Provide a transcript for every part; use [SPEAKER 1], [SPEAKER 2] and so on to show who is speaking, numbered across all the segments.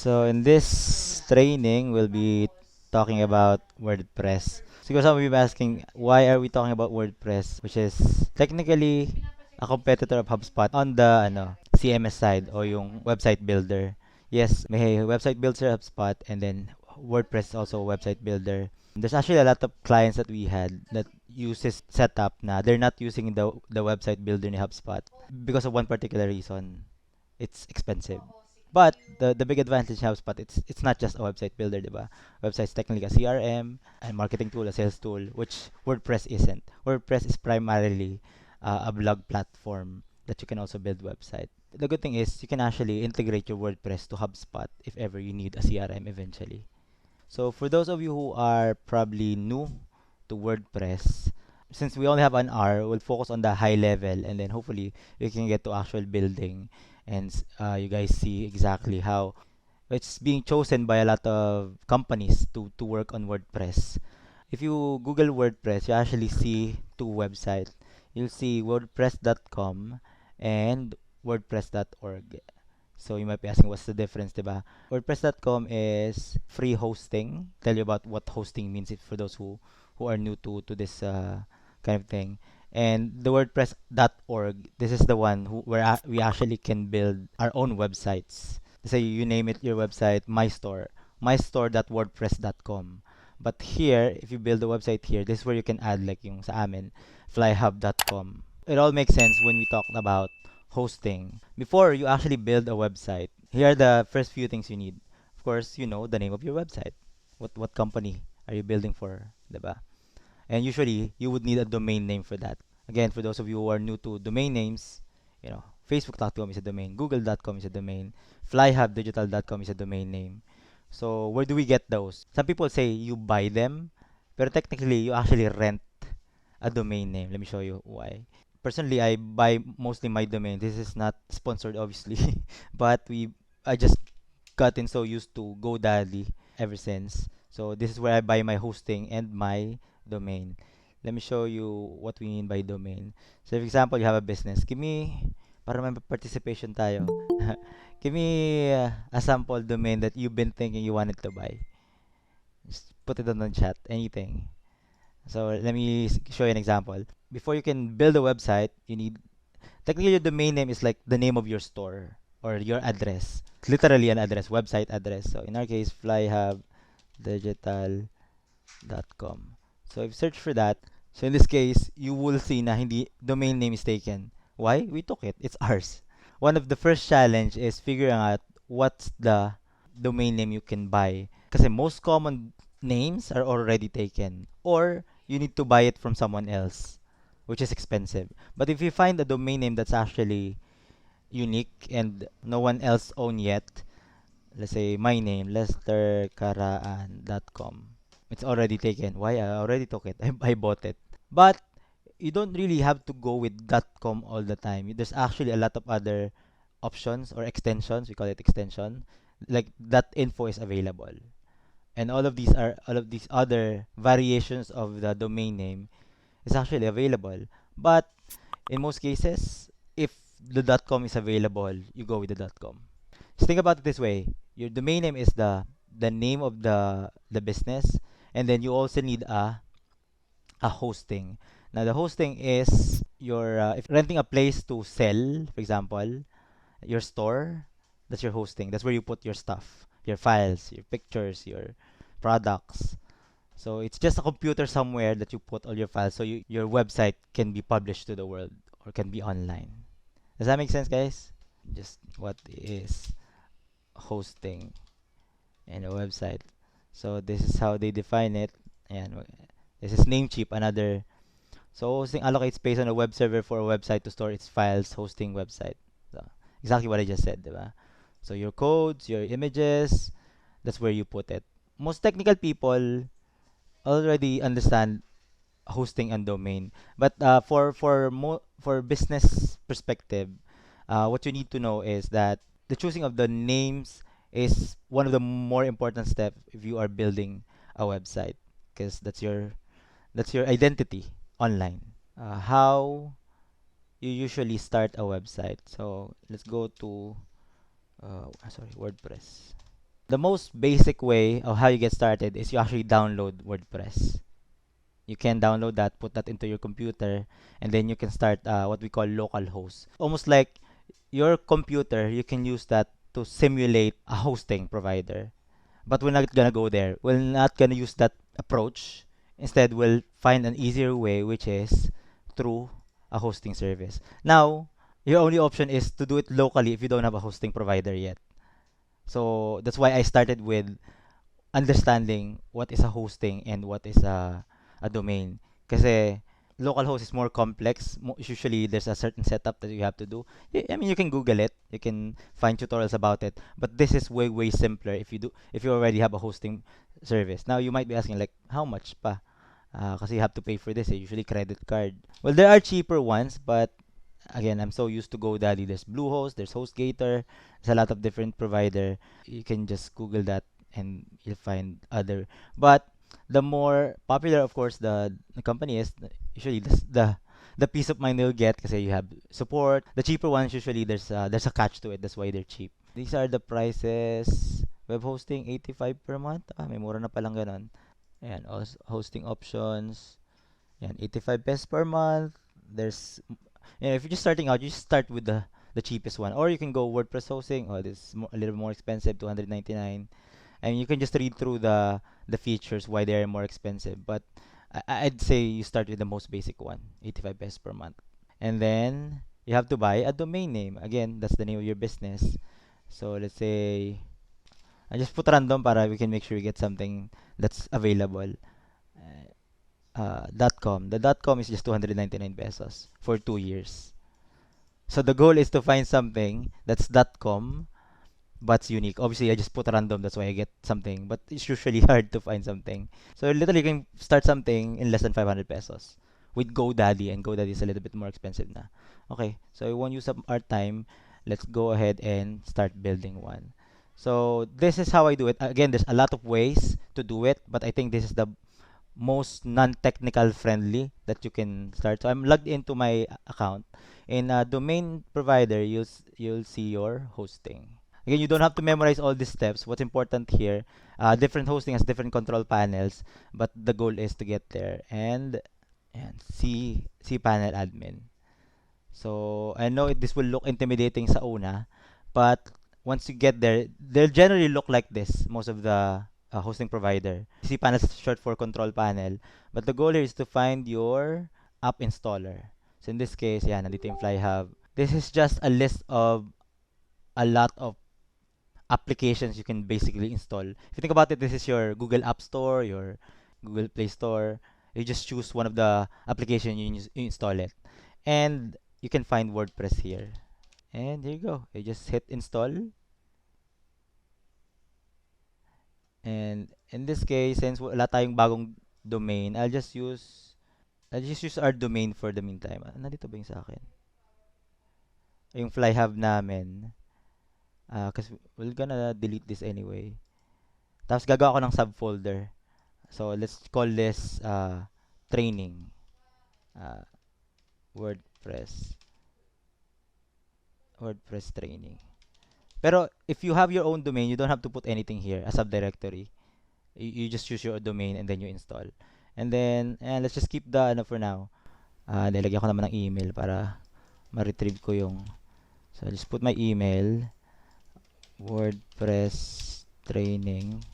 [SPEAKER 1] So in this training, we'll be talking about WordPress. Siguro some of you are asking, why are we talking about WordPress, which is technically a competitor of HubSpot on the CMS side o yung website builder. Yes, may website builder HubSpot and then WordPress is also a website builder. There's actually a lot of clients that we had that uses setup na they're not using the website builder ni HubSpot because of one particular reason. It's expensive. But the big advantage of HubSpot, it's not just a website builder, diba? Website's technically a CRM, a marketing tool, a sales tool, which WordPress isn't. WordPress is primarily a blog platform that you can also build website. The good thing is you can actually integrate your WordPress to HubSpot if ever you need a CRM eventually. So for those of you who are probably new to WordPress, since we only have an hour, we'll focus on the high level and then hopefully we can get to actual building and you guys see exactly how it's being chosen by a lot of companies to work on WordPress. If you Google WordPress, you actually see two websites. You'll see WordPress.com and WordPress.org. So you might be asking, what's the difference, diba? WordPress.com is free hosting. Tell you about what hosting means for those who are new to this kind of thing. And the WordPress.org, this is the one where we actually can build our own websites. Say you name it your website, my store, mystore.wordpress.com. But here, if you build a website here, this is where you can add like yung sa amin, flyhub.com. It all makes sense when we talk about hosting. Before you actually build a website, here are the first few things you need. Of course, you know the name of your website. What company are you building for, diba? And usually you would need a domain name for that. Again, for those of you who are new to domain names, facebook.com is a domain, google.com is a domain, flyhubdigital.com is a domain name. So where do we get those? Some people say you buy them, but technically you actually rent a domain name. Let me show you why. Personally, I buy mostly my domain. This is not sponsored, obviously, but I just gotten so used to GoDaddy ever since. So this is where I buy my hosting and my domain. Let me show you what we mean by domain. So, for example, you have a business. Para may participation tayo. Give me a sample domain that you've been thinking you wanted to buy. Just put it on the chat. Anything. So let me show you an example. Before you can build a website, you need technically your domain name is like the name of your store or your address. It's literally an address, website address. So in our case, flyhubdigital.com. So if you search for that, so in this case, you will see na hindi domain name is taken. Why? We took it. It's ours. One of the first challenge is figuring out what's the domain name you can buy. Kasi most common names are already taken or you need to buy it from someone else, which is expensive. But if you find a domain name that's actually unique and no one else own yet, let's say my name, lestercaraan.com. It's already taken. Why? I already took it. I bought it. But you don't really have to go with .com all the time. There's actually a lot of other options or extensions. We call it extension. Like .info is available. And all of these other variations of the domain name is actually available. But in most cases, if the .com is available, you go with the .com. Just think about it this way: your domain name is the name of the business, and then you also need a hosting. Now the hosting is your if renting a place to sell, for example, your store. That's your hosting. That's where you put your stuff, your files, your pictures, your products. So it's just a computer somewhere that you put all your files so your website can be published to the world or can be online. Does that make sense, guys? Just what is hosting in a website. So this is how they define it. And this is Namecheap, another. So hosting allocates space on a web server for a website to store its files, hosting website. So exactly what I just said, diba? So your codes, your images, that's where you put it. Most technical people already understand hosting and domain. But for business perspective, what you need to know is that the choosing of the names is one of the more important steps if you are building a website, because that's your identity online. How you usually start a website. So let's go to WordPress. The most basic way of how you get started is you actually download WordPress. You can download that, put that into your computer, and then you can start what we call local host. Almost like your computer, you can use that to simulate a hosting provider. But we're not gonna go there. We're not gonna use that approach. Instead, we'll find an easier way, which is through a hosting service. Now, your only option is to do it locally if you don't have a hosting provider yet. So that's why I started with understanding what is a hosting and what is a domain. Kasi local host is more complex. Usually there's a certain setup that you have to do. I mean, you can Google it. You can find tutorials about it. But this is way, way simpler if you already have a hosting service. Now you might be asking like, how much pa? Kasi you have to pay for this. Usually credit card. Well, there are cheaper ones, but again, I'm so used to GoDaddy. There's Bluehost, there's HostGator, there's a lot of different provider. You can just Google that and you'll find other. But the more popular, of course, the company is, usually the peace of mind you'll get kasi you have support. The cheaper ones, usually there's a catch to it. That's why they're cheap. These are the prices. Web hosting, 85 per month. May mura na palang ganon. Ayan, hosting options. Ayan, 85 pesos per month. There's if you're just starting out, you just start with the cheapest one, or you can go WordPress hosting. Oh, this is a little more expensive, 299, and you can just read through the features why they are more expensive. But I'd say you start with the most basic one, 85 pesos per month, and then you have to buy a domain name. Again, that's the name of your business. So let's say I just put random para we can make sure we get something that's available. .com. The .com is just 299 pesos for 2 years. So the goal is to find something that's .com but's unique. Obviously, I just put random, that's why I get something. But it's usually hard to find something. So literally, you can start something in less than 500 pesos with GoDaddy, and GoDaddy is a little bit more expensive na. Okay, so we won't use up our time. Let's go ahead and start building one. So this is how I do it. Again, there's a lot of ways to do it, but I think this is the most non-technical friendly that you can start. So I'm logged into my account. In domain provider, you'll see your hosting. Again, you don't have to memorize all these steps. What's important here, different hosting has different control panels, but the goal is to get there. And see panel admin. So I know this will look intimidating sa una, but once you get there, they'll generally look like this. Most of the hosting provider. cPanel is short for control panel, but the goal here is to find your app installer. So in this case, yeah, nandito yung Fly Hub. This is just a list of a lot of applications you can basically install. If you think about it, this is your Google App Store, your Google Play Store. You just choose one of the application you install it, and you can find WordPress here. And there you go. You just hit install. And in this case, since wala tayong bagong domain, I'll just use our domain for the meantime. Nandito ba yung sa akin? Yung fly hub namin. Kasi we're gonna delete this anyway. Tapos gagawa ko ng subfolder. So let's call this training. Uh, WordPress. WordPress training. Pero if you have your own domain, you don't have to put anything here, a subdirectory. You just choose your domain and then you install. And then, let's just keep the ano for now. Nilagyan ko naman ng email para ma-retrieve ko yung. So, just put my email, WordPress training,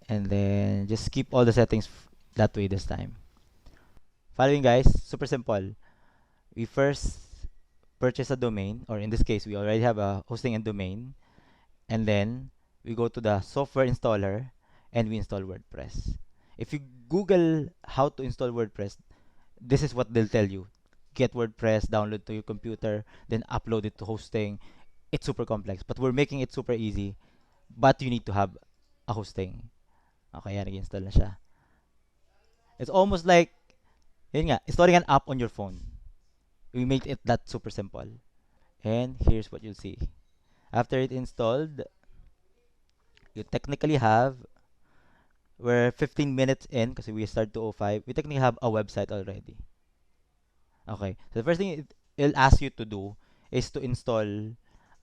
[SPEAKER 1] and then just keep all the settings that way this time. Following, guys, super simple. We first purchase a domain, or in this case, we already have a hosting and domain, and then we go to the software installer and we install WordPress. If you Google how to install WordPress, this is what they'll tell you. Get WordPress, download to your computer, then upload it to hosting. It's super complex, but we're making it super easy. But you need to have a hosting. Okay, yan, nag-install na siya. It's almost like, yun nga, installing an app on your phone. We made it that super simple. And here's what you'll see. After it installed, you technically have, we're 15 minutes in because we start 2:05. We technically have a website already. Okay. So the first thing it'll ask you to do is to install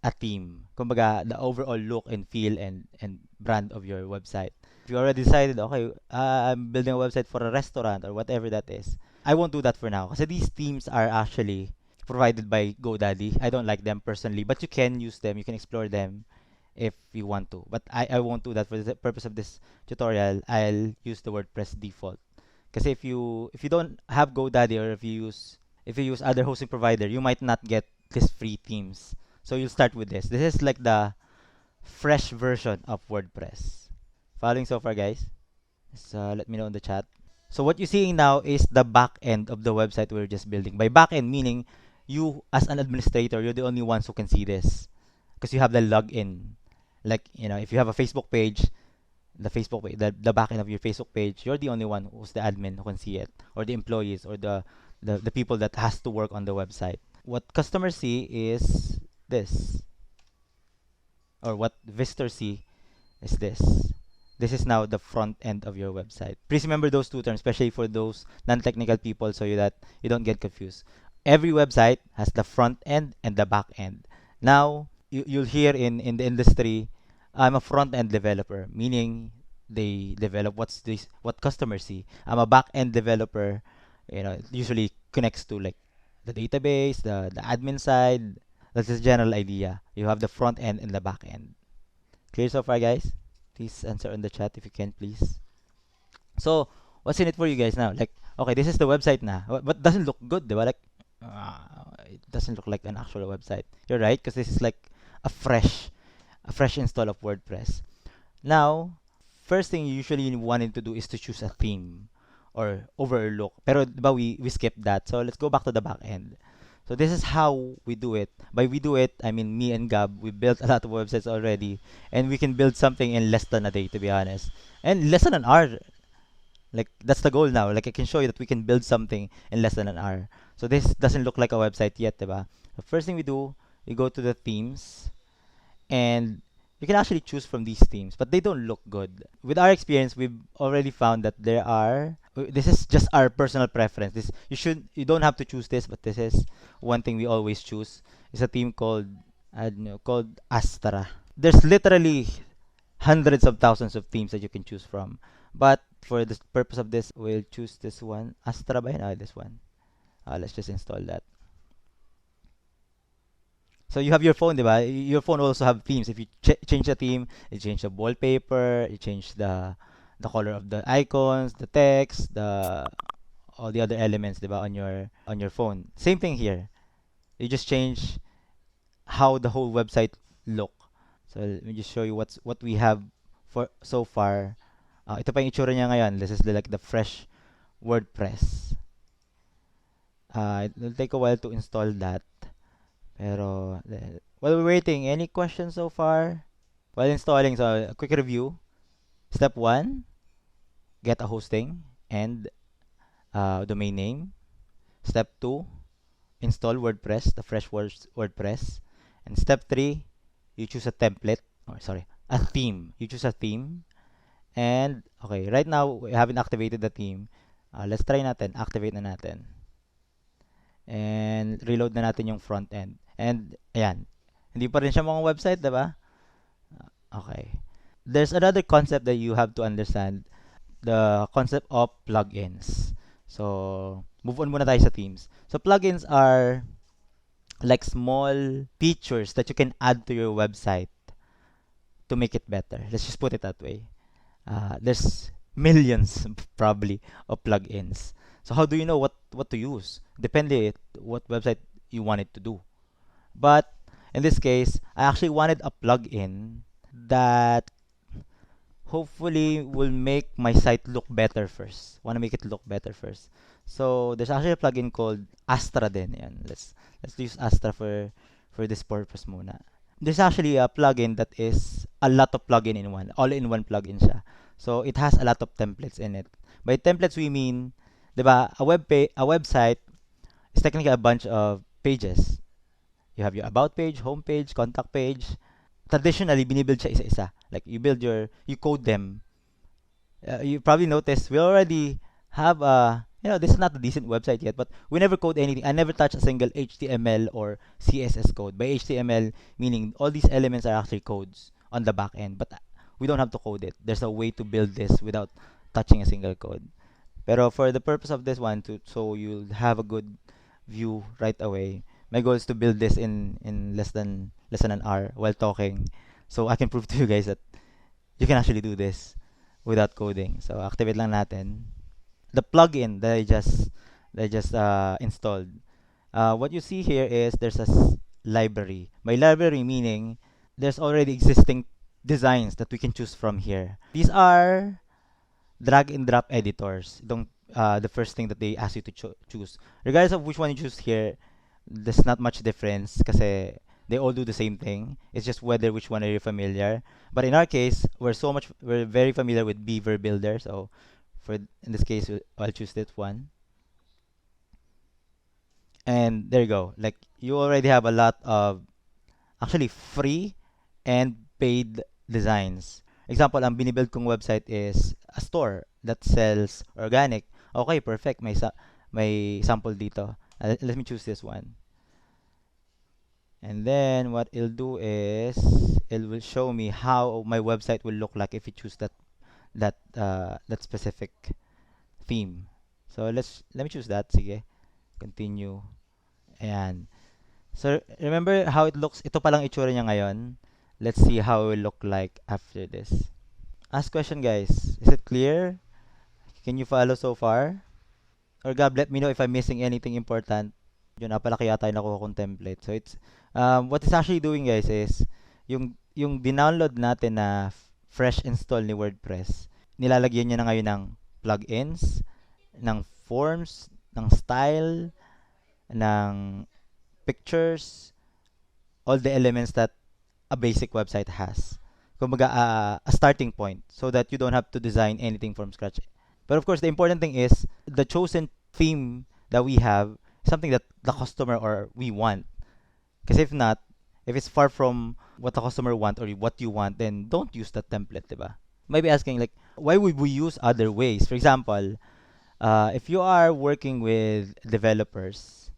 [SPEAKER 1] a theme. Kumbaga, the overall look and feel and brand of your website. If you already decided, okay, I'm building a website for a restaurant or whatever that is, I won't do that for now. Kasi these themes are actually provided by GoDaddy. I don't like them personally, but you can use them. You can explore them if you want to. But I won't do that for the purpose of this tutorial. I'll use the WordPress default. Kasi if you don't have GoDaddy, or if you use other hosting provider, you might not get these free themes. So you'll start with this. This is like the fresh version of WordPress. Following so far, guys? Just let me know in the chat. So what you're seeing now is the back end of the website we're just building. By back end, meaning you as an administrator, you're the only ones who can see this because you have the login. Like, if you have a Facebook page, the back end of your Facebook page, you're the only one who's the admin who can see it, or the employees, or the people that has to work on the website. What customers see is this, or what visitors see is this. This is now the front end of your website. Please remember those two terms, especially for those non-technical people, so that you don't get confused. Every website has the front end and the back end. Now, you'll hear in the industry, I'm a front end developer, meaning they develop what customers see. I'm a back end developer, it usually connects to like the database, the admin side. That's the general idea. You have the front end and the back end. Clear so far, guys? Please answer in the chat if you can, please. So, what's in it for you guys now? Like, okay, this is the website na. But doesn't look good, diba? Like, it doesn't look like an actual website. You're right, because this is like a fresh install of WordPress. Now, first thing you usually wanted to do is to choose a theme or overlook. Pero diba we skipped that. So let's go back to the back end. So this is how we do it. By we do it, I mean me and Gab, we built a lot of websites already, and we can build something in less than a day, to be honest. And less than an hour. Like, that's the goal now. Like, I can show you that we can build something in less than an hour. So this doesn't look like a website yet, diba? The first thing we do, we go to the themes, and you can actually choose from these themes, but they don't look good. With our experience, we've already found that this is just our personal preference. You don't have to choose this, but this is one thing we always choose. It's a theme called, I don't know, called Astra. There's literally hundreds of thousands of themes that you can choose from, but for the purpose of this, we'll choose this one. Astra ba yun? This one. Let's just install that. So you have your phone, diba? Your phone also have themes. If you change the theme, you change the wallpaper, you change the color of the icons, the text, all the other elements, diba, on your phone. Same thing here. You just change how the whole website look. So let me just show you what we have for so far. Ito pa yung itsura niya ngayon. This is like the fresh WordPress. It will take a while to install that. Pero, while we're waiting, any questions so far? While installing, so a quick review. Step 1, get a hosting and domain name. Step 2, install WordPress, the fresh WordPress. And step 3, you choose a template, a theme. You choose a theme. And, okay, right now, we haven't activated the theme. Let's try natin, activate na natin. And reload na natin yung front end. And ayan, hindi pa rin siya mga website, diba? Okay. There's another concept that you have to understand, the concept of plugins. So, move on muna tayo sa themes. So, plugins are like small features that you can add to your website to make it better. Let's just put it that way. There's millions, probably, of plugins. So how do you know what to use? Depende what website you want it to do. But in this case, I actually wanted a plugin that hopefully will make my site look better first. Want to make it look better first. So there's actually a plugin called Astra din. Yan. Let's use Astra for this purpose muna. There's actually a plugin that is a lot of plugin in one. All-in-one plugin siya. So it has a lot of templates in it. By templates we mean, diba, a website is technically a bunch of pages. You have your about page, home page, contact page. Traditionally, binibuild siya isa-isa. Like, you code them. You probably noticed, we already have a This is not a decent website yet, but we never code anything. I never touch a single HTML or CSS code. By HTML, meaning all these elements are actually codes on the back end, but we don't have to code it. There's a way to build this without touching a single code. Pero for the purpose of this one, so you'll have a good view right away. My goal is to build this in less than an hour while talking, so I can prove to you guys that you can actually do this without coding. So activate lang natin the plugin that I just installed. What you see here is there's a library. By library meaning there's already existing designs that we can choose from here. These are drag and drop editors. Don't The first thing that they ask you to choose. Regardless of which one you choose here, there's not much difference kasi they all do the same thing. It's just whether which one are you familiar. But in our case, we're very familiar with Beaver Builder. So in this case, I'll choose this one. And there you go. Like you already have a lot of actually free and paid designs. Example, ang binibuild kong website is a store that sells organic. Okay, perfect. May sample dito. Let me choose this one. And then what it'll do is it will show me how my website will look like if you choose that specific theme. So let me choose that. Sige. Continue. Ayan. So remember how it looks? Ito palang itsura niya ngayon. Let's see how it will look like after this. Ask question, guys. Is it clear? Can you follow so far? Or Gab, let me know if I'm missing anything important. Yun, napalaki yata yung nakuha kong template. So it's what it's actually doing, guys, is yung dinownload natin na fresh install ni WordPress, nilalagyan niya na ngayon ng plugins, ng forms, ng style, ng pictures, all the elements that a basic website has. Kumbaga, a starting point so that you don't have to design anything from scratch. But of course, the important thing is the chosen theme that we have, something that the customer or we want. Because if not, if it's far from what the customer want or what you want, then don't use that template, diba? Might be asking like, why would we use other ways? For example, if you are working with developers,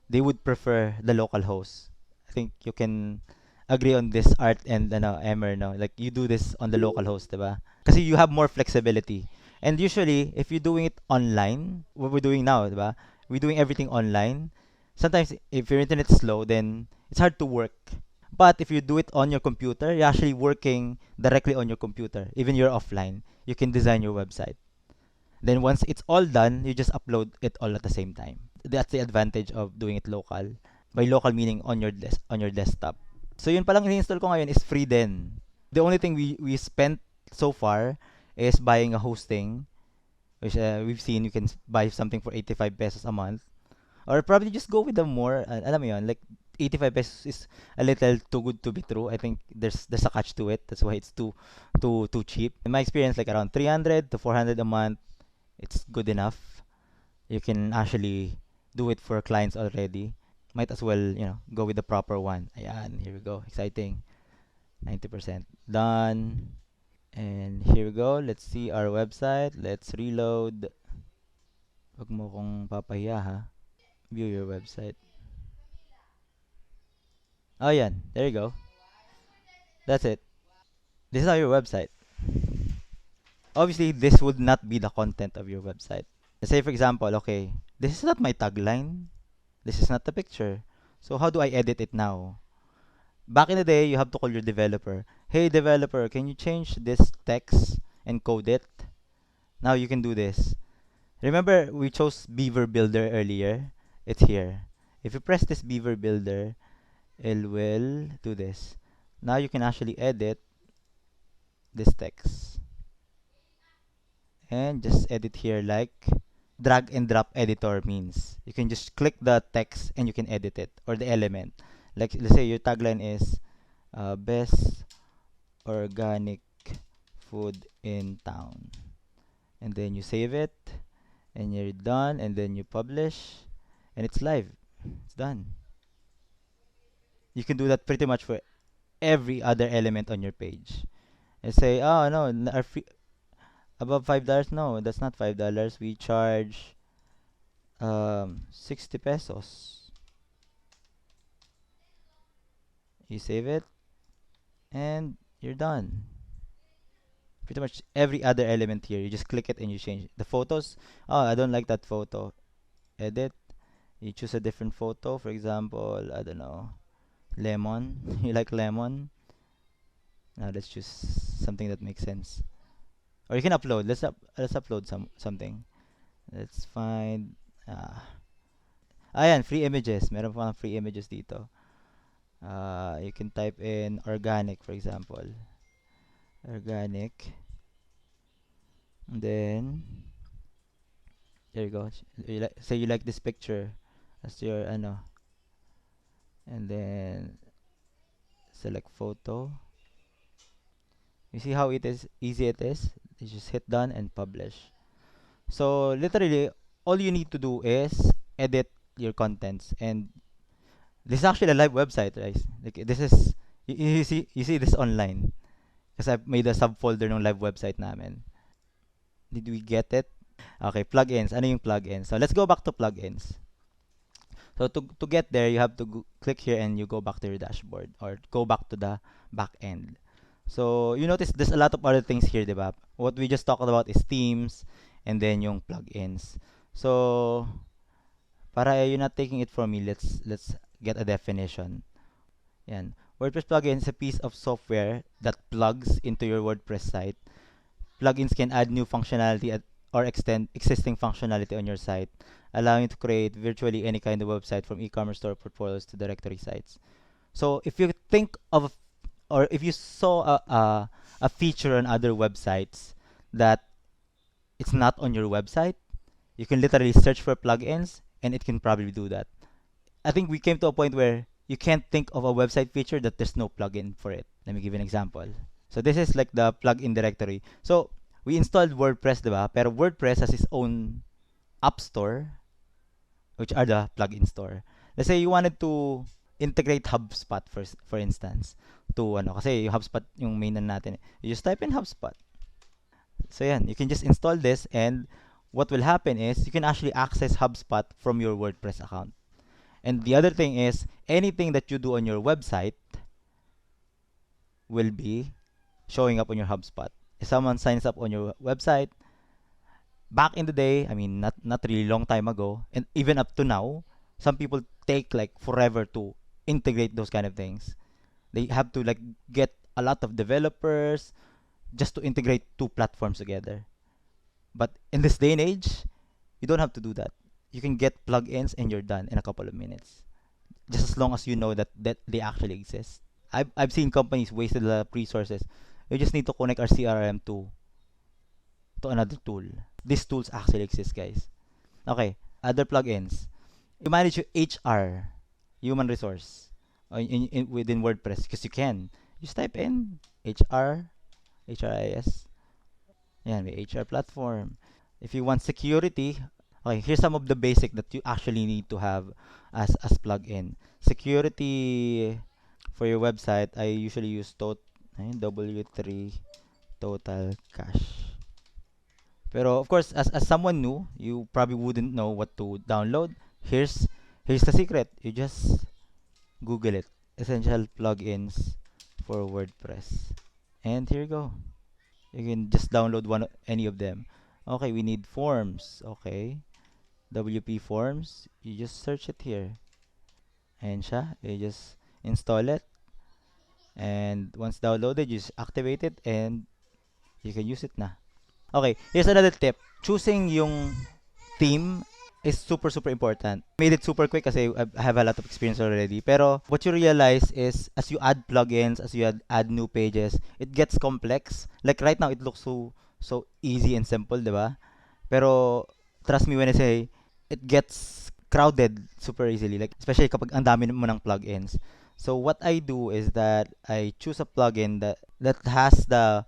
[SPEAKER 1] they would prefer the local host. I think you can agree on this, Art and Emmer, no? Like you do this on the local host, diba? Kasi you have more flexibility. And usually, if you're doing it online, what we're doing now, diba? We're doing everything online. Sometimes, if your internet's slow, then it's hard to work. But if you do it on your computer, you're actually working directly on your computer. Even you're offline, you can design your website. Then once it's all done, you just upload it all at the same time. That's the advantage of doing it local. By local meaning on your desktop. So yun palang ini-install ko ngayon is free din. The only thing we spent so far is buying a hosting, which we've seen you can buy something for 85 pesos a month. Or probably just go with the more, alam mo yun, like 85 pesos is a little too good to be true. I think there's a catch to it. That's why it's too cheap. In my experience, like around 300 to 400 a month, it's good enough. You can actually do it for clients already. Might as well, go with the proper one. Ayan, here we go. Exciting. 90% done. And here we go. Let's see our website. Let's reload. Wag mo kong papahiya, ha. View your website. Oh, yan. There you go. That's it. This is our website. Obviously, this would not be the content of your website. Let's say, for example, okay, this is not my tagline. This is not the picture. So how do I edit it now? Back in the day, you have to call your developer. Hey, developer, can you change this text and code it? Now you can do this. Remember, we chose Beaver Builder earlier. It's here. If you press this Beaver Builder, it will do this. Now you can actually edit this text. And just edit here like drag and drop editor means. You can just click the text and you can edit it or the element. Like let's say your tagline is best organic food in town. And then you save it and you're done and then you publish and it's live. It's done. You can do that pretty much for every other element on your page. And say, oh no, our above $5, no, that's not $5. We charge 60 pesos. You save it and you're done. Pretty much every other element here, you just click it and you change it. The photos, oh, I don't like that photo. Edit. You choose a different photo. For example, I don't know, lemon. You like lemon? Now let's choose something that makes sense. Or you can upload. Let's upload something. Let's find ayan, free images. Meron pa free images dito. You can type in organic, for example. Organic. And then there you go. Say you like this picture as your ano, and then select photo. You see how it is easy it is? You just hit done and publish. So literally all you need to do is edit your contents, and this is actually a live website, guys. Like this is you see this online because I've made a subfolder ng live website namin. Did we get it? Okay, plugins. Ano yung plugins? So let's go back to plugins. So to get there, you have to click here and you go back to your dashboard or go back to the back end. So you notice there's a lot of other things here, diba? What we just talked about is themes and then yung plugins. So para you're not taking it from me, let's get a definition. Yan. WordPress plugin is a piece of software that plugs into your WordPress site. Plugins can add new functionality or extend existing functionality on your site, allowing you to create virtually any kind of website from e-commerce store portfolios to directory sites. So if you think of or if you saw a feature on other websites that it's not on your website, you can literally search for plugins and it can probably do that. I think we came to a point where you can't think of a website feature that there's no plugin for it. Let me give you an example. So this is like the plugin directory. So we installed WordPress, diba? Pero WordPress has its own app store, which are the plugin store. Let's say you wanted to integrate HubSpot for instance to ano kasi yung HubSpot yung main na natin. You just type in HubSpot. So yan, you can just install this and what will happen is you can actually access HubSpot from your WordPress account. And the other thing is anything that you do on your website will be showing up on your HubSpot. If someone signs up on your website, back in the day, I mean not really long time ago, and even up to now, some people take like forever to integrate those kind of things. They have to like get a lot of developers just to integrate two platforms together. But in this day and age, you don't have to do that. You can get plugins and you're done in a couple of minutes. Just as long as you know that they actually exist. I've seen companies wasted a lot of resources. We just need to connect our CRM to another tool. These tools actually exist, guys. Okay, other plugins. You manage your HR, human resource, within WordPress because you can. Just type in HR, HRIS. Yan, may HR platform. If you want security, okay, here's some of the basic that you actually need to have as plugin. Security for your website, I usually use W3 Total Cache. Pero of course, as someone new, you probably wouldn't know what to download. Here's the secret. You just Google it. Essential plugins for WordPress. And here you go. You can just download any of them. Okay, we need forms. Okay. WP forms. You just search it here. Ayan siya. You just install it. And once downloaded, you just activate it and you can use it na. Okay, here's another tip. Choosing yung theme is super important. Made it super quick kasi I have a lot of experience already. Pero what you realize is as you add plugins, as you add new pages, it gets complex. Like right now, it looks so easy and simple, di ba? Pero trust me when I say it gets crowded super easily. Like especially kapag ang dami mo ng plugins. So what I do is that I choose a plugin that has the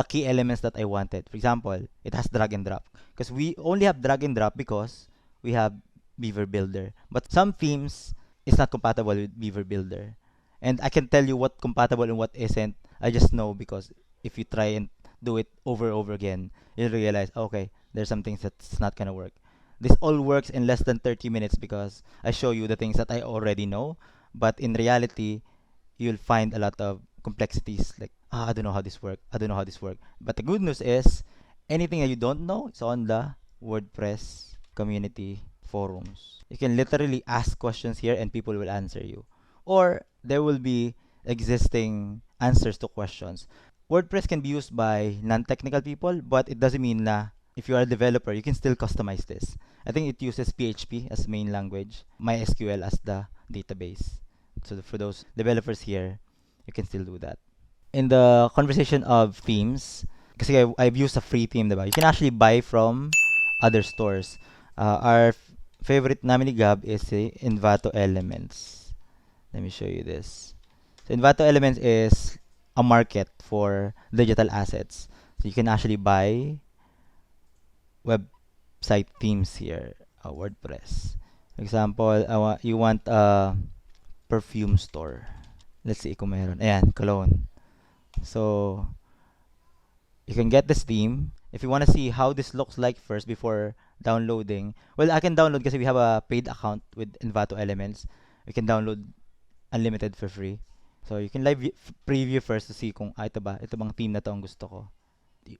[SPEAKER 1] key elements that I wanted. For example, it has drag and drop. Because we only have drag and drop because we have Beaver Builder. But some themes is not compatible with Beaver Builder. And I can tell you what compatible and what isn't. I just know because if you try and do it over and over again, you'll realize, okay, there's some things that's not gonna work. This all works in less than 30 minutes because I show you the things that I already know. But in reality, you'll find a lot of complexities like, I don't know how this work. I don't know how this work. But the good news is, anything that you don't know is on the WordPress community forums. You can literally ask questions here and people will answer you. Or there will be existing answers to questions. WordPress can be used by non-technical people, but it doesn't mean na if you are a developer, you can still customize this. I think it uses PHP as main language, MySQL as the database. So for those developers here, you can still do that. In the conversation of themes, kasi I've used a free theme, diba? You can actually buy from other stores. Our favorite namin ni Gab is Envato Elements. Let me show you this. So Envato Elements is a market for digital assets. So you can actually buy website themes here, WordPress. For example, you want a perfume store. Let's see kung meron. Ayan, cologne. So, you can get this theme. If you want to see how this looks like first before downloading, well, I can download kasi we have a paid account with Envato Elements. We can download unlimited for free. So, you can preview first to see kung, ito bang theme na to ang gusto ko.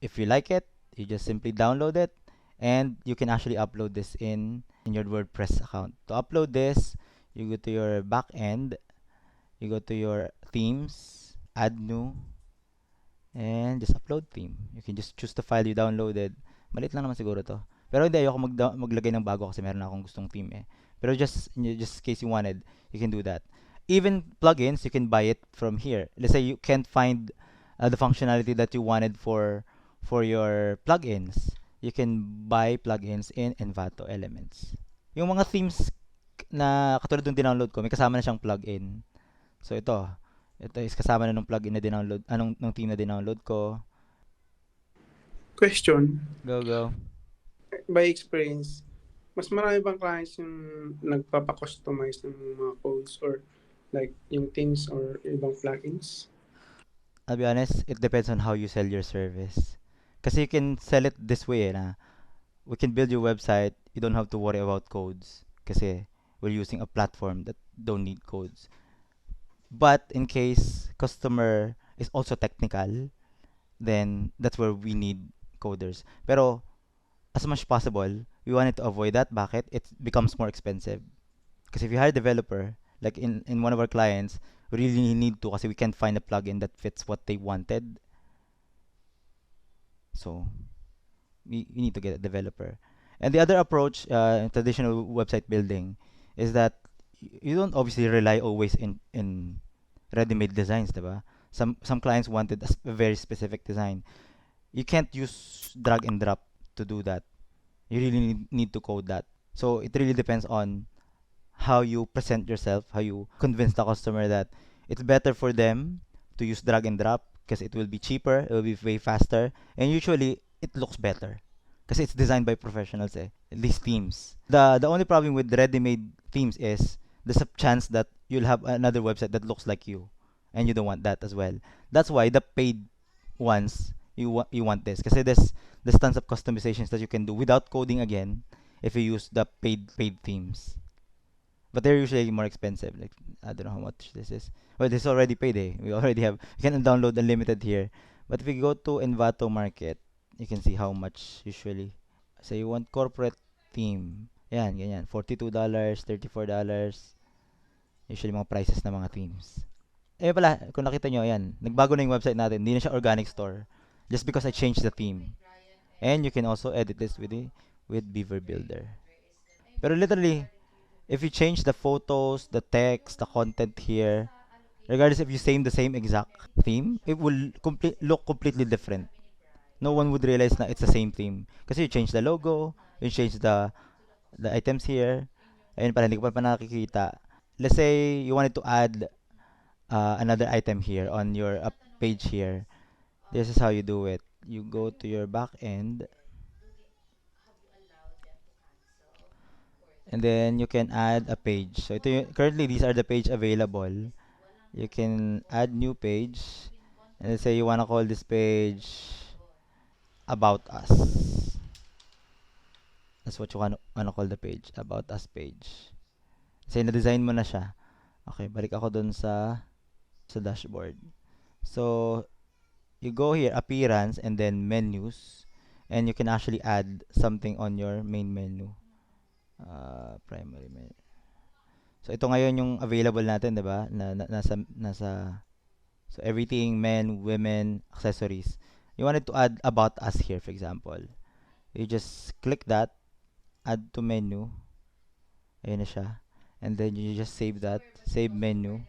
[SPEAKER 1] If you like it, you just simply download it and you can actually upload this in your WordPress account. To upload this, you go to your back end, you go to your themes, add new, and just upload theme. You can just choose the file you downloaded. Maliit lang naman siguro to. Pero hindi, ayoko maglagay ng bago kasi meron na akong gustong theme eh. Pero just in case you wanted, you can do that. Even plugins, you can buy it from here. Let's say you can't find the functionality that you wanted for your plugins. You can buy plugins in Envato Elements. Yung mga themes na katulad ng dinownload ko, may kasama na siyang plugin. So ito is kasama na ng plugin na dinownload, ng theme na dinownload ko.
[SPEAKER 2] Question.
[SPEAKER 1] Go.
[SPEAKER 2] By experience, mas marami bang clients yung nagpapa-customize ng mga codes or like yung themes or ibang plugins?
[SPEAKER 1] I'll be honest, it depends on how you sell your service. Kasi you can sell it this way na we can build your website, you don't have to worry about codes kasi we're using a platform that don't need codes. But in case customer is also technical, then that's where we need coders. Pero as much possible, we wanted to avoid that. Bakit? It becomes more expensive. Kasi if you hire a developer, like in one of our clients, we really need to kasi we can't find a plugin that fits what they wanted. So, we need to get a developer. And the other approach in traditional website building is that you don't obviously rely always in ready-made designs, diba? Some clients wanted a very specific design. You can't use drag and drop to do that. You really need to code that. So it really depends on how you present yourself, how you convince the customer that it's better for them to use drag and drop because it will be cheaper, it will be way faster, and usually it looks better because it's designed by professionals these themes. The only problem with ready-made themes is there's a chance that you'll have another website that looks like you and you don't want that as well. That's why the paid ones you want this kasi there's tons of customizations that you can do without coding again if you use the paid themes. But they're usually more expensive. Like I don't know how much this is. Well, this is already paid We already have. You can download unlimited here. But if you go to Envato Market, you can see how much usually. So you want corporate theme. Yan, ganyan. $42, $34. Usually mga prices ng mga themes. Pala, kung nakita nyo, yan. Nagbago na yung website natin. Hindi na siya organic store. Just because I changed the theme. And you can also edit this with Beaver Builder. Pero literally, if you change the photos, the text, the content here, regardless if you the same exact theme, it will look completely different. No one would realize na it's the same theme. Kasi you change the logo, you change the items here. Ayun pala, hindi ko pa nakikita. Let's say you wanted to add another item here on your page here. This is how you do it. You go to your back end. And then you can add a page. So currently these are the page available. You can add new page. And let's say you want to call this page About Us. That's what you wanna call the page, about us page. Kasi na-design mo na siya. Okay, balik ako dun sa dashboard. So, you go here, appearance, and then menus, and you can actually add something on your main menu. Primary menu. So, ito ngayon yung available natin, di ba? Nasa so, everything, men, women, accessories. You wanted to add about us here, for example. You just click that, add to menu. Ayun na siya. And then you just save that, save menu,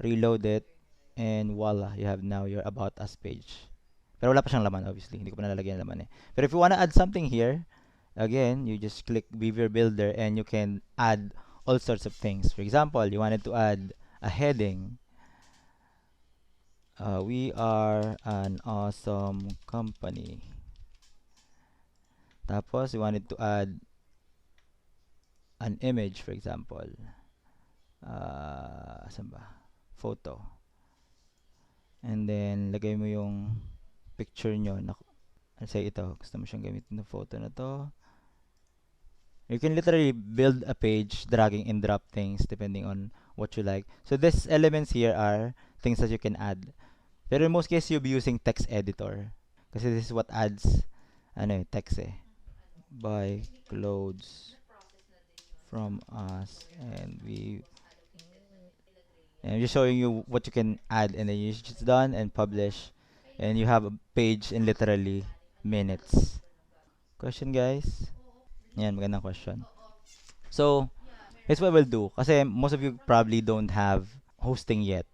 [SPEAKER 1] reload it, and voila, you have now your about us page. Pero wala pa siyang laman, obviously. Hindi ko pa nalalagyan ng laman eh. Pero if you wanna add something here, again, you just click Beaver Builder and you can add all sorts of things. For example, you wanted to add a heading. We are an awesome company. Tapos, you wanted to add an image, for example. Saan ba? Photo. And then, lagay mo yung picture nyo. Say ito, gusto mo siyang gamitin ng photo na to. You can literally build a page, dragging and drop things depending on what you like. So these elements here are things that you can add. Pero in most cases, you'll be using text editor. Kasi this is what adds text eh. Buy clothes from us, and I'm just showing you what you can add, and then you just done and publish, and you have a page in literally minutes. Question, guys? Yan, magandang question. So, here's what we'll do. Kasi most of you probably don't have hosting yet,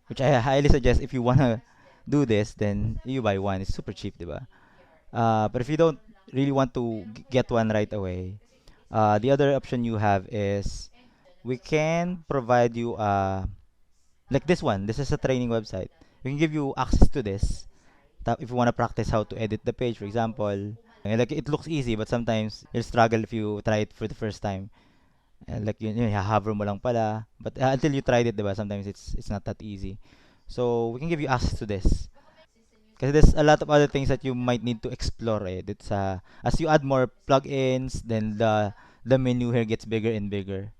[SPEAKER 1] which I highly suggest if you wanna do this, then you buy one. It's super cheap, diba? But if you don't really want to get one right away, the other option you have is we can provide you like this one. This is a training website. We can give you access to this. If you want to practice how to edit the page, for example, and like it looks easy, but sometimes you'll struggle if you try it for the first time. And like yun, hover mo lang pala. But until you tried it, diba? Sometimes it's not that easy. So we can give you access to this. Kasi there's a lot of other things that you might need to explore eh. It's, as you add more plugins, then the menu here gets bigger and bigger.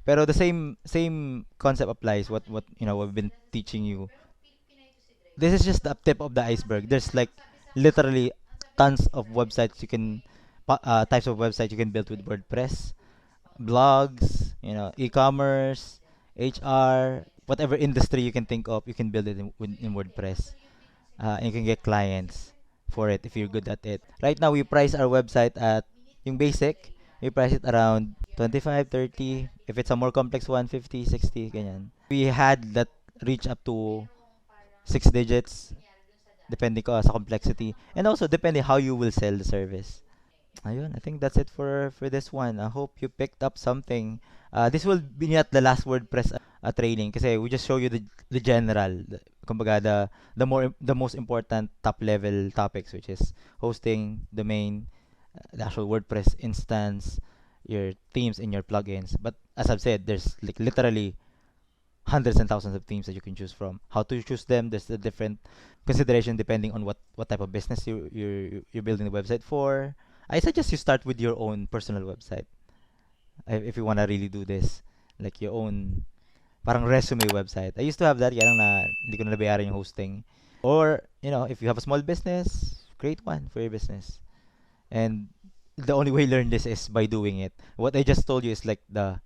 [SPEAKER 1] Pero the same concept applies what we've been teaching you. This is just the tip of the iceberg. There's like literally tons of websites you can types of websites you can build with WordPress, blogs, e-commerce, HR, whatever industry you can think of, you can build it in WordPress. And you can get clients for it if you're good at it. Right now, we price our website at yung basic, we price it around 25, 30. If it's a more complex one, 50, 60, ganyan. We had that reach up to 6 digits, depending ko sa complexity. And also, depending how you will sell the service. Ayun, I think that's it for this one. I hope you picked up something. This will be not the last WordPress training kasi we just show you the general, kumbaga the most important top level topics, which is hosting, domain, the actual WordPress instance, your themes and your plugins. But as I've said, there's like literally hundreds and thousands of themes that you can choose from. How to choose them? There's a different consideration depending on what type of business you're building the website for. I suggest you start with your own personal website if you wanna really do this, like your own parang resume website. I used to have that, kaya lang na hindi ko na nabayaran yung hosting. Or if you have a small business, create one for your business. And the only way you learn this is by doing it. What I just told you is like the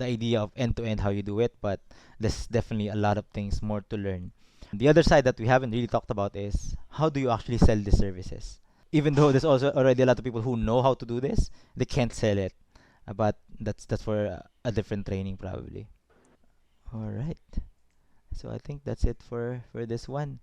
[SPEAKER 1] idea of end to end how you do it, but there's definitely a lot of things more to learn. The other side that we haven't really talked about is how do you actually sell the services? Even though there's also already a lot of people who know how to do this, they can't sell it. But that's for a different training probably. All right. So I think that's it for this one.